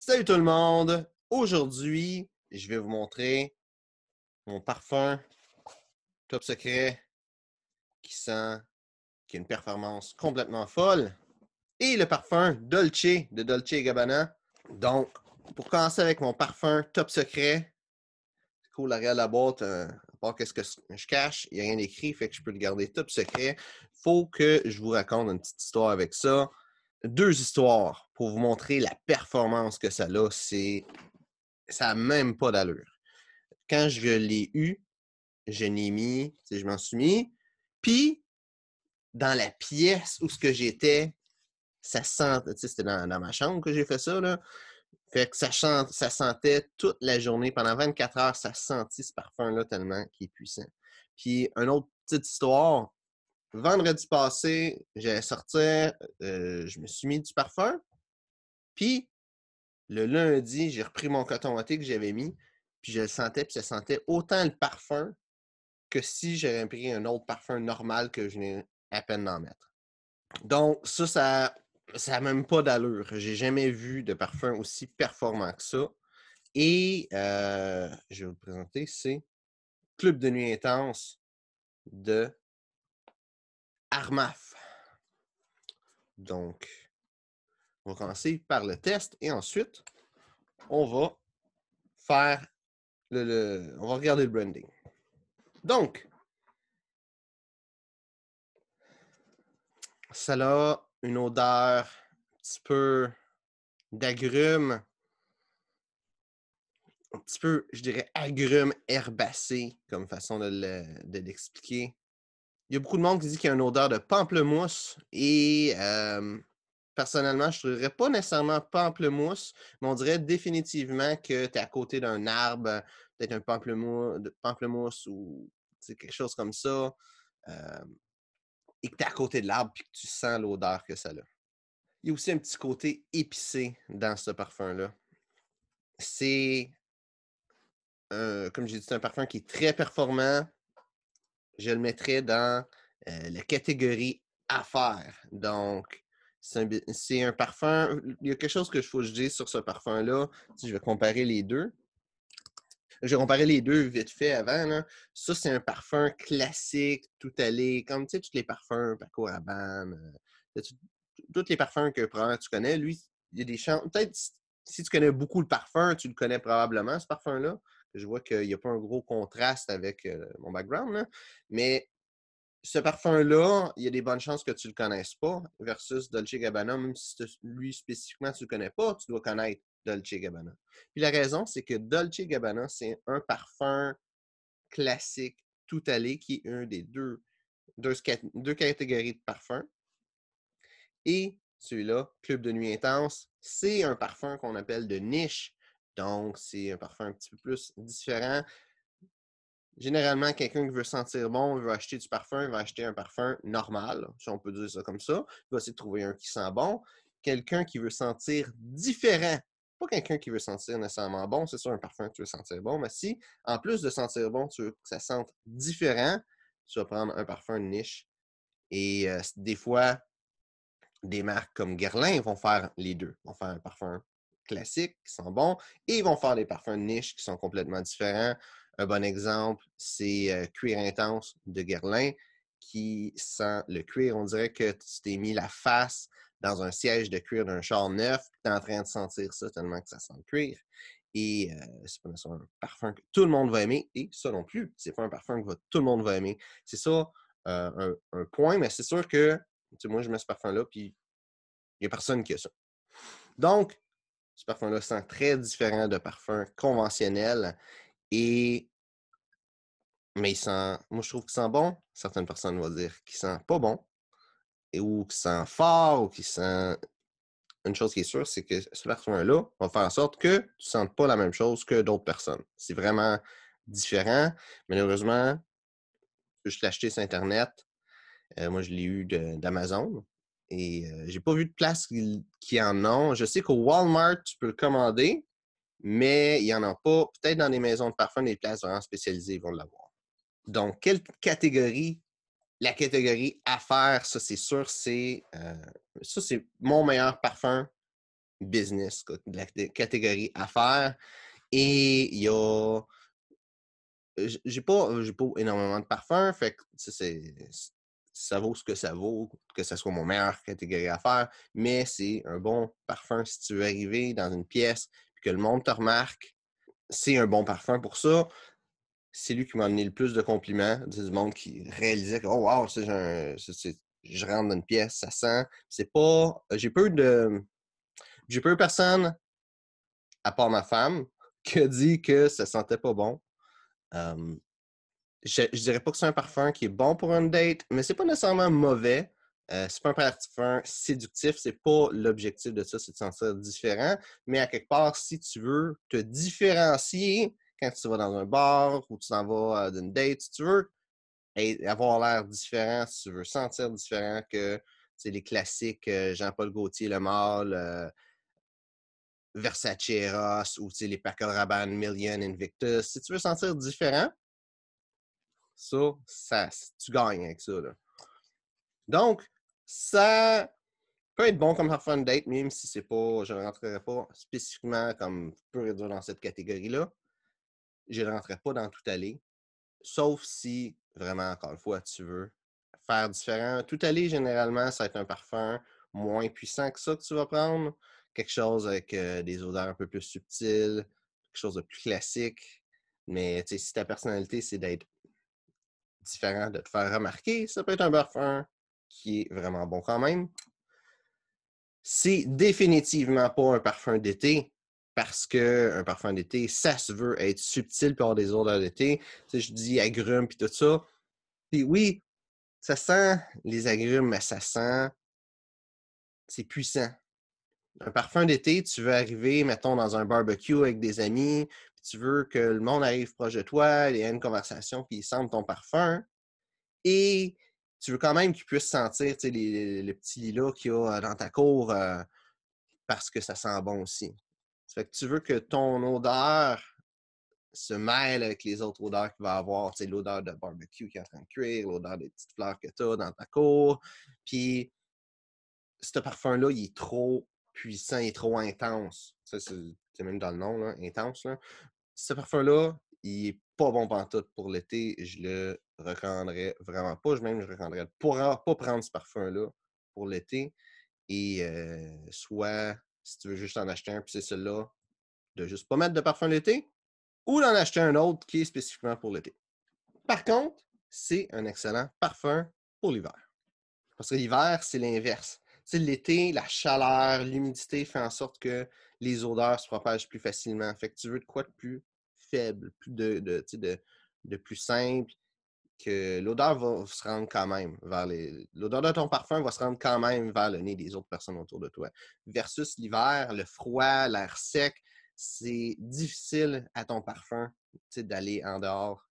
Salut tout le monde! Aujourd'hui, je vais vous montrer mon parfum top secret qui sent, qui a une performance complètement folle et le parfum Dolce de Dolce Gabbana. Donc, pour commencer avec mon parfum top secret, c'est cool, l'arrière de la boîte, à part qu'est-ce que je cache, il n'y a rien écrit, fait que je peux le garder top secret. Faut que je vous raconte une petite histoire avec ça. Deux histoires pour vous montrer la performance que ça a. Ça n'a même pas d'allure. Quand je l'ai eu, je l'ai mis, je m'en suis mis. Puis, dans la pièce où ce que j'étais, ça sentait, c'était dans ma chambre que j'ai fait ça, là. Fait que ça sentait toute la journée. Pendant 24 heures, ça sentit ce parfum-là tellement qu'il est puissant. Puis, une autre petite histoire. Vendredi passé, j'ai sorti, je me suis mis du parfum. Puis, le lundi, j'ai repris mon coton ouaté que j'avais mis. Puis, je le sentais, puis ça sentait autant le parfum que si j'avais pris un autre parfum normal que je venais à peine d'en mettre. Donc, ça n'a même pas d'allure. J'ai jamais vu de parfum aussi performant que ça. Et je vais vous le présenter, c'est Club de nuit intense de Armaf. Donc, on va commencer par le test et ensuite, on va faire on va regarder le branding. Donc, ça a une odeur un petit peu d'agrumes, un petit peu, je dirais, agrumes herbacés, comme façon de l'expliquer. Il y a beaucoup de monde qui dit qu'il y a une odeur de pamplemousse et personnellement, je ne dirais pas nécessairement pamplemousse, mais on dirait définitivement que tu es à côté d'un arbre, peut-être un pamplemousse ou quelque chose comme ça, et que tu es à côté de l'arbre et que tu sens l'odeur que ça a. Il y a aussi un petit côté épicé dans ce parfum-là. C'est comme j'ai dit, c'est un parfum qui est très performant. Je le mettrais dans la catégorie affaires. Donc, c'est un parfum. Il y a quelque chose que faut que je dise sur ce parfum-là. Si je vais comparer les deux. Je vais comparer les deux vite fait avant. Là. Ça, c'est un parfum classique, tout allé, comme tu sais, tous les parfums, Paco Rabanne, tous les parfums que probablement tu connais. Lui, il y a des champs. Peut-être si tu connais beaucoup le parfum, tu le connais probablement, ce parfum-là. Je vois qu'il n'y a pas un gros contraste avec mon background, là. Mais ce parfum-là, il y a des bonnes chances que tu ne le connaisses pas, versus Dolce Gabbana, même si lui spécifiquement tu ne le connais pas, tu dois connaître Dolce Gabbana. Puis la raison, c'est que Dolce Gabbana, c'est un parfum classique tout allé qui est un des deux catégories de parfums. Et celui-là, Club de nuit intense, c'est un parfum qu'on appelle de niche. Donc, c'est un parfum un petit peu plus différent. Généralement, quelqu'un qui veut sentir bon, veut acheter du parfum, il va acheter un parfum normal, si on peut dire ça comme ça. Il va essayer de trouver un qui sent bon. Quelqu'un qui veut sentir différent, pas quelqu'un qui veut sentir nécessairement bon, c'est sûr, un parfum, tu veux sentir bon, mais si, en plus de sentir bon, tu veux que ça sente différent, tu vas prendre un parfum de niche. Et des fois, des marques comme Guerlain vont faire les deux. Ils vont faire un parfum classique qui sent bon et ils vont faire des parfums de niche qui sont complètement différents. Un bon exemple, c'est Cuir Intense de Guerlain qui sent le cuir. On dirait que tu t'es mis la face dans un siège de cuir d'un char neuf et tu es en train de sentir ça tellement que ça sent le cuir. Et c'est pas nécessairement un parfum que tout le monde va aimer. Et ça non plus, c'est pas un parfum que tout le monde va aimer. C'est ça un point, mais c'est sûr que moi, je mets ce parfum-là, puis il n'y a personne qui a ça. Donc, ce parfum-là sent très différent de parfums conventionnels. Et, mais il sent, moi, je trouve qu'il sent bon. Certaines personnes vont dire qu'il sent pas bon. Ou qu'il sent fort, ou qu'il sent. Une chose qui est sûre, c'est que ce parfum-là va faire en sorte que tu ne sentes pas la même chose que d'autres personnes. C'est vraiment différent. Malheureusement, je l'ai acheté sur Internet. Moi, je l'ai eu d'Amazon. Et j'ai pas vu de place qui en ont. Je sais qu'au Walmart, tu peux le commander, mais il n'y en a pas. Peut-être dans les maisons de parfum, des places vraiment spécialisées vont l'avoir. Donc, quelle catégorie? La catégorie affaires, ça, c'est sûr, ça, c'est mon meilleur parfum business, de la catégorie affaires. Et il y a j'ai pas énormément de parfums, fait que ça vaut ce que ça soit mon meilleur catégorie à faire, mais c'est un bon parfum si tu veux arriver dans une pièce et que le monde te remarque. C'est un bon parfum pour ça. C'est lui qui m'a donné le plus de compliments. Du monde qui réalisait que, oh wow, je rentre dans une pièce, ça sent. C'est pas. J'ai peu de personnes, à part ma femme, qui a dit que ça sentait pas bon. Euh, je dirais pas que c'est un parfum qui est bon pour un date, mais c'est pas nécessairement mauvais. C'est pas un parfum séductif, c'est pas l'objectif de ça, c'est de sentir différent. Mais à quelque part, si tu veux te différencier quand tu vas dans un bar ou tu t'en vas d'une date, si tu veux avoir l'air différent, si tu veux sentir différent que les classiques Jean-Paul Gaultier, Le Mâle, Versace Eros ou les Paco Rabanne Million Invictus. Si tu veux sentir différent, ça, tu gagnes avec ça. Là. Donc, ça peut être bon comme parfum de date, même si c'est pas, je ne rentrerai pas spécifiquement comme pur et dur dans cette catégorie-là. Je ne rentrerai pas dans tout aller, sauf si, vraiment, encore une fois, tu veux faire différent. Tout aller, généralement, ça va être un parfum moins puissant que ça que tu vas prendre. Quelque chose avec des odeurs un peu plus subtiles, quelque chose de plus classique. Mais si ta personnalité, c'est d'être différent, de te faire remarquer, ça peut être un parfum qui est vraiment bon quand même. C'est définitivement pas un parfum d'été parce qu'un parfum d'été, ça se veut être subtil pour avoir des odeurs d'été. Je dis agrumes puis tout ça. Puis oui, ça sent les agrumes, mais ça sent, c'est puissant. Un parfum d'été, tu veux arriver, mettons, dans un barbecue avec des amis, puis tu veux que le monde arrive proche de toi, il y a une conversation, puis ils sentent ton parfum. Et tu veux quand même qu'ils puissent sentir les petits lilas qu'il y a dans ta cour parce que ça sent bon aussi. Ça fait que tu veux que ton odeur se mêle avec les autres odeurs qu'il va avoir, l'odeur de barbecue qui est en train de cuire, l'odeur des petites fleurs que tu as dans ta cour. Puis, ce parfum-là, il est trop puissant, il est trop intense. Ça, c'est même dans le nom, là, intense. Là. Ce parfum-là, il est pas bon pantoute pour l'été. Je le recommanderais vraiment pas. Je recommanderais pas prendre ce parfum-là pour l'été. Et soit, si tu veux juste en acheter un, puis c'est celui-là, de juste pas mettre de parfum l'été, ou d'en acheter un autre qui est spécifiquement pour l'été. Par contre, c'est un excellent parfum pour l'hiver. Parce que l'hiver, c'est l'inverse. L'été, la chaleur, l'humidité fait en sorte que les odeurs se propagent plus facilement. Fait que tu veux de quoi de plus faible, de plus simple, que l'odeur va se rendre quand même vers l'odeur de ton parfum va se rendre quand même vers le nez des autres personnes autour de toi. Versus l'hiver, le froid, l'air sec, c'est difficile à ton parfum d'aller en dehors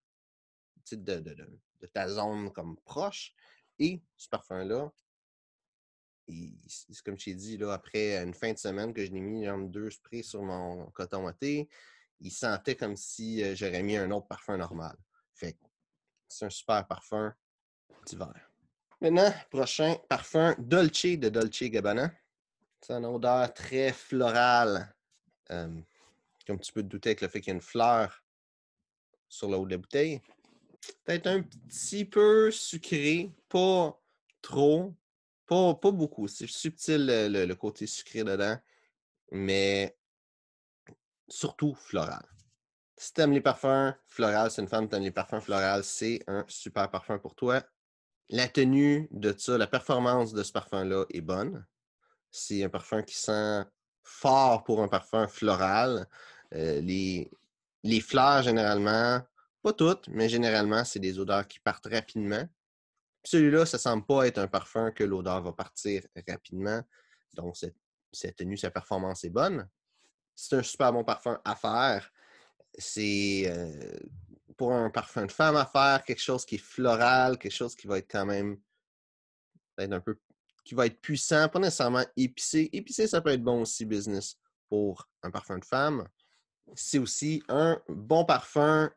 de ta zone comme proche. Et ce parfum-là, c'est comme je t'ai dit, là, après une fin de semaine que je l'ai mis entre 2 sprays sur mon coton ouaté, il sentait comme si j'aurais mis un autre parfum normal. Fait que c'est un super parfum d'hiver. Maintenant, prochain parfum Dolce de Dolce Gabbana. C'est une odeur très florale. Comme tu peux te douter avec le fait qu'il y a une fleur sur le haut de la bouteille. Peut-être un petit peu sucré, pas trop, pas beaucoup. C'est subtil le côté sucré dedans, mais surtout floral. Si t'aimes les parfums floraux, c'est une femme, t'aimes les parfums floraux, c'est un super parfum pour toi. La tenue de ça, la performance de ce parfum-là est bonne. C'est un parfum qui sent fort pour un parfum floral. Les fleurs, généralement, pas toutes, mais généralement, c'est des odeurs qui partent rapidement. Celui-là, ça ne semble pas être un parfum que l'odeur va partir rapidement. Donc, cette tenue, sa performance est bonne. C'est un super bon parfum à faire. C'est pour un parfum de femme à faire, quelque chose qui est floral, quelque chose qui va être quand même peut-être un peu qui va être puissant, pas nécessairement épicé. Épicé, ça peut être bon aussi business pour un parfum de femme. C'est aussi un bon parfum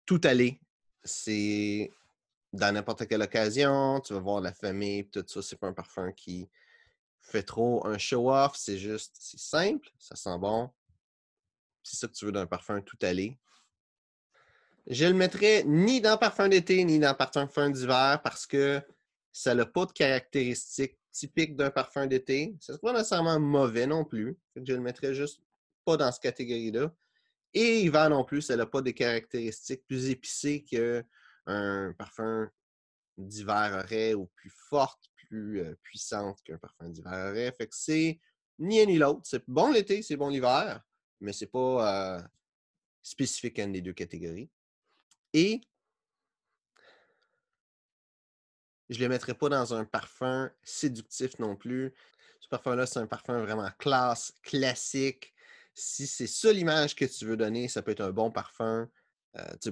tout allé. C'est dans n'importe quelle occasion, tu vas voir la famille, tout ça, c'est pas un parfum qui fait trop un show-off, c'est simple, ça sent bon. C'est ça que tu veux d'un parfum tout allé. Je le mettrais ni dans parfum d'été, ni dans parfum d'hiver parce que ça n'a pas de caractéristiques typiques d'un parfum d'été. Ça n'est pas nécessairement mauvais non plus. Je le mettrais juste pas dans cette catégorie-là. Et hiver non plus, ça n'a pas des caractéristiques plus épicées qu'un parfum d'hiver aurait ou plus forte, plus puissante qu'un parfum d'hiver aurait. Fait que c'est ni un ni l'autre. C'est bon l'été, c'est bon l'hiver, mais c'est pas spécifique à une des deux catégories. Et je ne le mettrais pas dans un parfum séductif non plus. Ce parfum-là, c'est un parfum vraiment classe, classique. Si c'est ça l'image que tu veux donner, ça peut être un bon parfum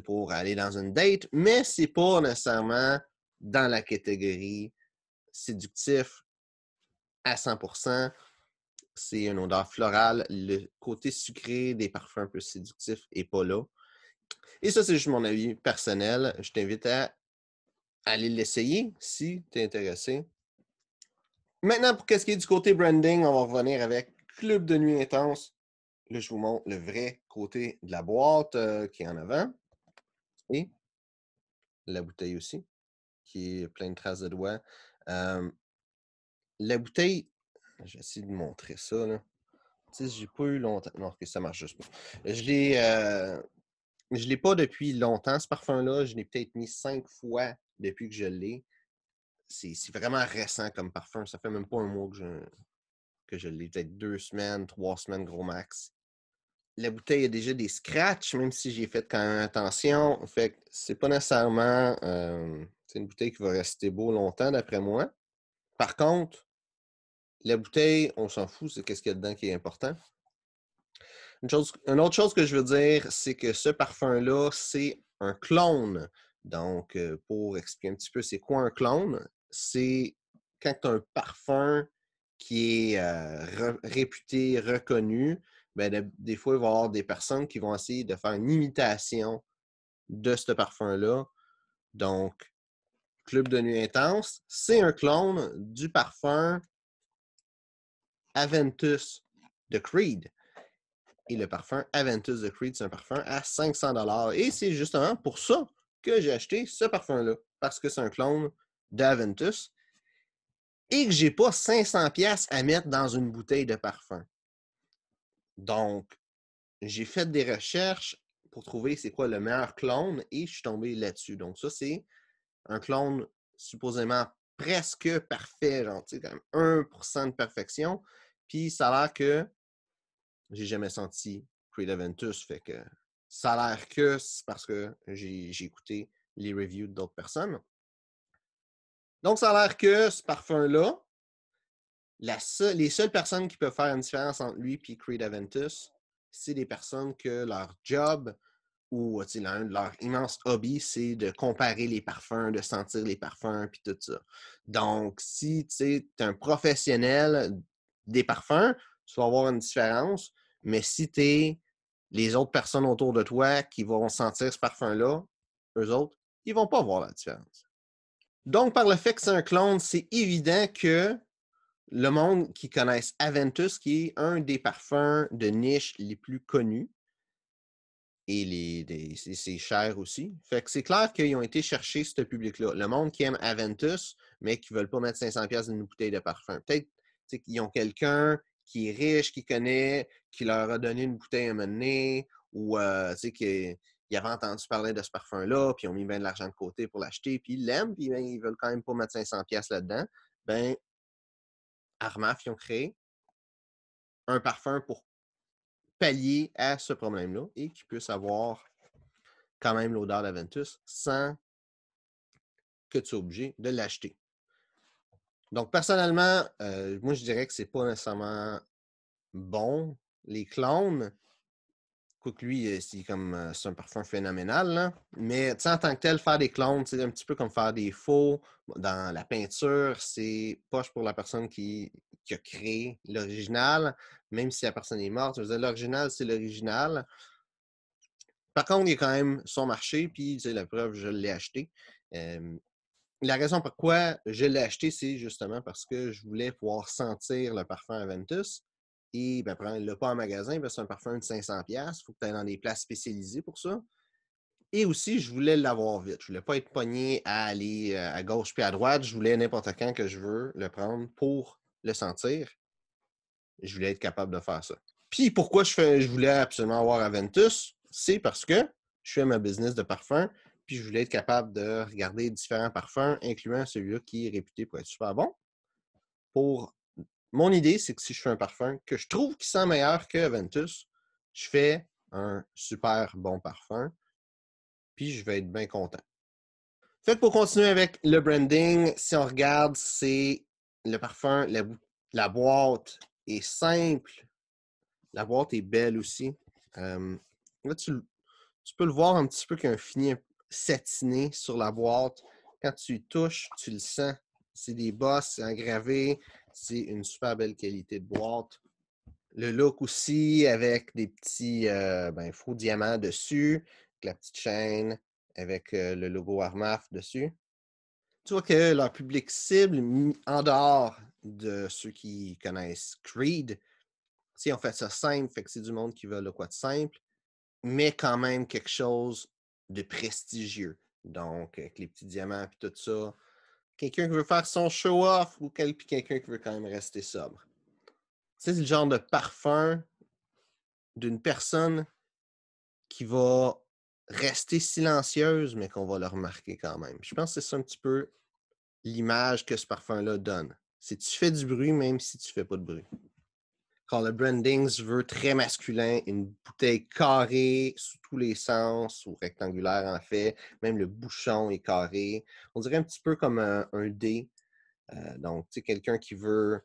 pour aller dans une date, mais c'est pas nécessairement dans la catégorie séductif à 100%. C'est une odeur florale. Le côté sucré des parfums un peu séductifs n'est pas là. Et ça, c'est juste mon avis personnel. Je t'invite à aller l'essayer si tu es intéressé. Maintenant, pour ce qui est du côté branding, on va revenir avec Club de nuit intense. Là, je vous montre le vrai côté de la boîte qui est en avant. Et la bouteille aussi, qui est pleine de traces de doigts. La bouteille, je vais essayer de montrer ça. Là. Tu sais, j'ai pas eu longtemps. Non, que ça marche juste pas. Je l'ai pas depuis longtemps, ce parfum-là. Je l'ai peut-être mis 5 fois depuis que je l'ai. C'est vraiment récent comme parfum. Ça fait même pas un mois que je l'ai. Peut-être 2 semaines, 3 semaines, gros max. La bouteille a déjà des scratchs, même si j'ai fait quand même attention. Fait que c'est pas nécessairement c'est une bouteille qui va rester beau longtemps, d'après moi. Par contre, la bouteille, on s'en fout, c'est qu'est-ce qu'il y a dedans qui est important. Une autre chose que je veux dire, c'est que ce parfum-là, c'est un clone. Donc, pour expliquer un petit peu c'est quoi un clone, c'est quand tu as un parfum qui est réputé, reconnu, ben, des fois, il va y avoir des personnes qui vont essayer de faire une imitation de ce parfum-là. Donc, Club de nuit intense, c'est un clone du parfum Aventus de Creed. Et le parfum Aventus de Creed, c'est un parfum à 500$. Et c'est justement pour ça que j'ai acheté ce parfum-là. Parce que c'est un clone d'Aventus. Et que j'ai pas 500$ à mettre dans une bouteille de parfum. Donc, j'ai fait des recherches pour trouver c'est quoi le meilleur clone et je suis tombé là-dessus. Donc, ça, c'est un clone supposément presque parfait, genre, tu sais, quand même 1% de perfection. Puis, ça a l'air que j'ai jamais senti Creed Aventus, fait que ça a l'air que c'est parce que j'ai écouté les reviews d'autres personnes. Donc, ça a l'air que ce parfum-là, les seules personnes qui peuvent faire une différence entre lui et Creed Aventus, c'est des personnes que leur job ou l'un de leurs immenses hobbies, c'est de comparer les parfums, de sentir les parfums, puis tout ça. Donc, si tu es un professionnel des parfums, tu vas avoir une différence, mais si tu es les autres personnes autour de toi qui vont sentir ce parfum-là, eux autres, ils vont pas voir la différence. Donc, par le fait que c'est un clone, c'est évident que le monde qui connaisse Aventus, qui est un des parfums de niche les plus connus, et c'est cher aussi. Fait que c'est clair qu'ils ont été chercher ce public-là. Le monde qui aime Aventus, mais qui ne veulent pas mettre 500$ dans une bouteille de parfum. Peut-être qu'ils ont quelqu'un qui est riche, qui connaît, qui leur a donné une bouteille à un moment donné, ou qu'ils avaient entendu parler de ce parfum-là, puis ils ont mis bien de l'argent de côté pour l'acheter, puis ils l'aiment, puis ben, ils veulent quand même pas mettre 500$ là-dedans. Ben, Armaf, ils ont créé un parfum pour pallier à ce problème-là et qui puisse avoir quand même l'odeur d'Aventus sans que tu sois obligé de l'acheter. Donc, personnellement, moi, je dirais que c'est pas nécessairement bon, les clones. Quoique lui, c'est un parfum phénoménal, là. Mais en tant que tel, faire des clones, c'est un petit peu comme faire des faux. Dans la peinture, c'est poche pour la personne qui a créé l'original, même si la personne est morte. Je veux dire, l'original, c'est l'original. Par contre, il y a quand même son marché, puis la preuve, je l'ai acheté. la raison pourquoi je l'ai acheté, c'est justement parce que je voulais pouvoir sentir le parfum Aventus. Et ben, il ne l'a pas en magasin, parce que c'est un parfum de 500$. Il faut que tu ailles dans des places spécialisées pour ça. Et aussi, je voulais l'avoir vite. Je voulais pas être pogné à aller à gauche puis à droite. Je voulais n'importe quand que je veux le prendre pour le sentir. Je voulais être capable de faire ça. Puis pourquoi je voulais absolument avoir Aventus? C'est parce que je fais ma business de parfum, puis je voulais être capable de regarder différents parfums, incluant celui-là qui est réputé pour être super bon. Pour mon idée, c'est que si je fais un parfum que je trouve qui sent meilleur que Aventus, je fais un super bon parfum, puis je vais être bien content. Fait que pour continuer avec le branding, si on regarde, c'est le parfum, la boîte est simple, la boîte est belle aussi. Là, tu peux le voir un petit peu qu'il y a un fini satiné sur la boîte. Quand tu y touches, tu le sens. C'est des bosses, c'est engravé, c'est une super belle qualité de boîte. Le look aussi avec des petits faux diamants dessus, avec la petite chaîne, avec le logo Armaf dessus. Tu vois que leur public cible, en dehors de ceux qui connaissent Creed, ils ont fait ça simple, fait que c'est du monde qui veut le quoi de simple, mais quand même quelque chose de prestigieux. Donc, avec les petits diamants et tout ça. Quelqu'un qui veut faire son show-off ou quelqu'un qui veut quand même rester sobre. C'est le genre de parfum d'une personne qui va rester silencieuse, mais qu'on va le remarquer quand même. Je pense que c'est ça un petit peu l'image que ce parfum-là donne. C'est que tu fais du bruit même si tu fais pas de bruit. Quand le branding se veut très masculin, une bouteille carrée sous tous les sens, ou rectangulaire en fait, même le bouchon est carré. On dirait un petit peu comme un D. Donc, tu sais, quelqu'un qui veut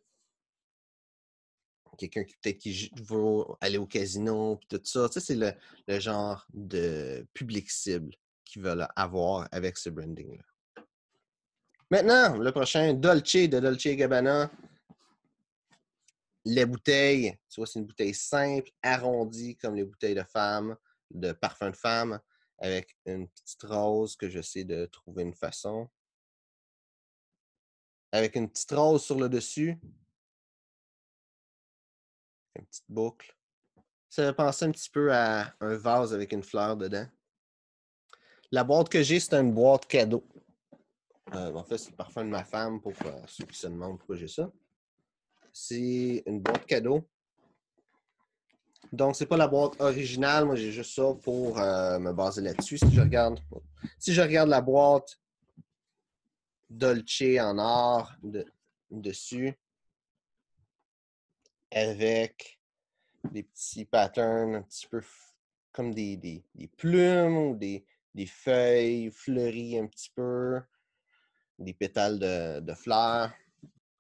peut-être qui veut aller au casino, puis tout ça. Tu sais, c'est le genre de public cible qu'ils veulent avoir avec ce branding-là. Maintenant, le prochain, Dolce de Dolce Gabbana. Les bouteilles, tu vois, c'est une bouteille simple, arrondie comme les bouteilles de femmes, de parfum de femme, avec une petite rose que j'essaie de trouver une façon. Avec une petite rose sur le dessus. Une petite boucle. Ça fait penser un petit peu à un vase avec une fleur dedans. La boîte que j'ai, c'est une boîte cadeau. En fait, c'est le parfum de ma femme pour ceux qui se demandent pourquoi j'ai ça. C'est une boîte cadeau. Donc, c'est pas la boîte originale. Moi, j'ai juste ça pour me baser là-dessus. Si je regarde la boîte Dolce en or dessus, avec des petits patterns un petit peu comme des plumes ou des feuilles fleuries un petit peu, des pétales de fleurs.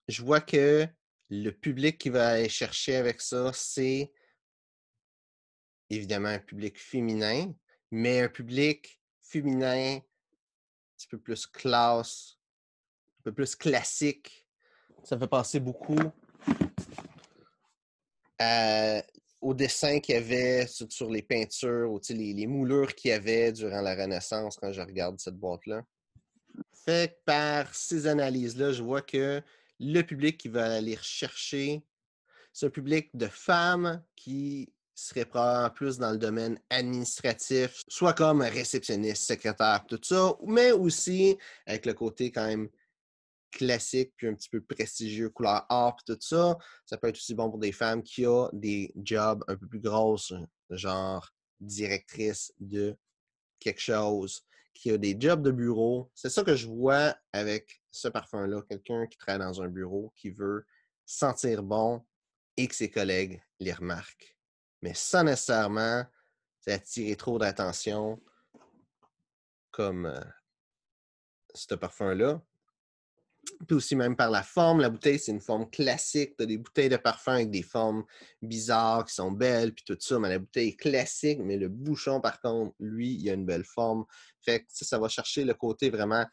Je vois que le public qui va aller chercher avec ça, c'est évidemment un public féminin, mais un public féminin un petit peu plus classe, un peu plus classique. Ça me fait penser beaucoup au dessin qu'il y avait sur les peintures, ou les moulures qu'il y avait durant la Renaissance quand je regarde cette boîte-là. Fait que par ces analyses-là, je vois que le public qui va aller rechercher, c'est un public de femmes qui serait probablement plus dans le domaine administratif, soit comme réceptionniste, secrétaire, tout ça, mais aussi avec le côté quand même classique puis un petit peu prestigieux, couleur or puis tout ça. Ça peut être aussi bon pour des femmes qui ont des jobs un peu plus grosses, genre directrice de quelque chose, qui a des jobs de bureau. C'est ça que je vois avec ce parfum-là. Quelqu'un qui travaille dans un bureau, qui veut sentir bon et que ses collègues les remarquent. Mais sans nécessairement attirer trop d'attention comme ce parfum-là. Puis aussi même par la forme, la bouteille, c'est une forme classique. Tu as des bouteilles de parfum avec des formes bizarres qui sont belles, puis tout ça, mais la bouteille est classique, mais le bouchon, par contre, lui, il a une belle forme. Fait que ça va chercher le côté vraiment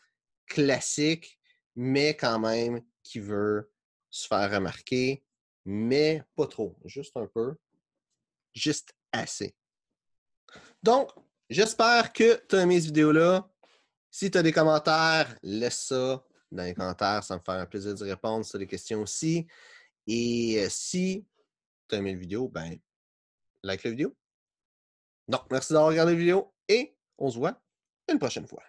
classique, mais quand même qui veut se faire remarquer, mais pas trop, juste un peu, juste assez. Donc, j'espère que tu as aimé cette vidéo-là. Si tu as des commentaires, laisse ça dans les commentaires. Ça me fait un plaisir d'y répondre. Si tu as des questions aussi. Et si tu as aimé la vidéo, ben, like la vidéo. Donc, merci d'avoir regardé la vidéo et on se voit une prochaine fois.